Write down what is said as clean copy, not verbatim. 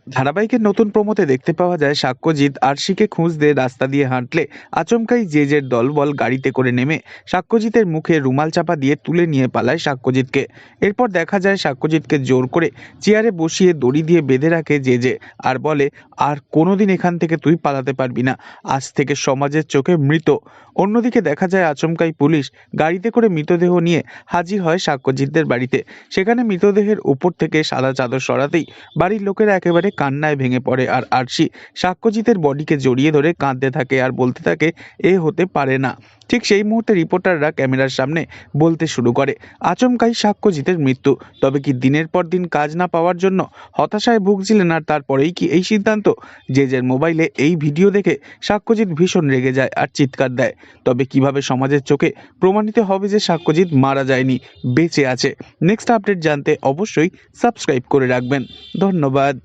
ধারাবাহিকের নতুন প্রোমোতে দেখতে পাওয়া যায় সাক্ষ্যজিৎ আরশিকে খুঁজতে রাস্তা দিয়ে হাঁটলে আচমকাই জেজের দলবল গাড়িতে করে নেমে সাক্ষ্যজিতের মুখে রুমাল চাপা দিয়ে তুলে নিয়ে পালায় সাক্ষ্যজিৎকে। এরপর দেখা যায় সাক্ষ্যজিৎকে জোর করে চেয়ারে বসিয়ে দড়ি দিয়ে বেঁধে রাখে জেজে আর বলে, আর কোনোদিন এখান থেকে তুই পালাতে পারবি না, আজ থেকে সমাজের চোখে মৃত। অন্যদিকে দেখা যায় আচমকাই পুলিশ গাড়িতে করে মৃতদেহ নিয়ে হাজির হয় সাক্ষ্যজিৎদের বাড়িতে। সেখানে মৃতদেহের উপর থেকে সাদা চাদর সরাতেই বাড়ির লোকেরা একেবারে কান্নায় ভেঙে পড়ে আর আরশি সাক্ষ্যজিতের বডিকে জড়িয়ে ধরে কাঁদতে থাকে আর বলতে থাকে, এ হতে পারে না। ঠিক সেই মুহূর্তে রিপোর্টাররা ক্যামেরার সামনে বলতে শুরু করে, আচমকাই সাক্ষ্যজিতের মৃত্যু। তবে কি দিনের পর দিন কাজ না পাওয়ার জন্য হতাশায় ভুগছিলেন আর তারপরেই কি এই সিদ্ধান্ত? জেজের মোবাইলে এই ভিডিও দেখে সাক্ষ্যজিৎ ভীষণ রেগে যায় আর চিৎকার দেয়। তবে কিভাবে সমাজের চোখে প্রমাণিত হবে যে সাক্ষ্যজিৎ মারা যায়নি, বেঁচে আছে? নেক্সট আপডেট জানতে অবশ্যই সাবস্ক্রাইব করে রাখবেন। ধন্যবাদ।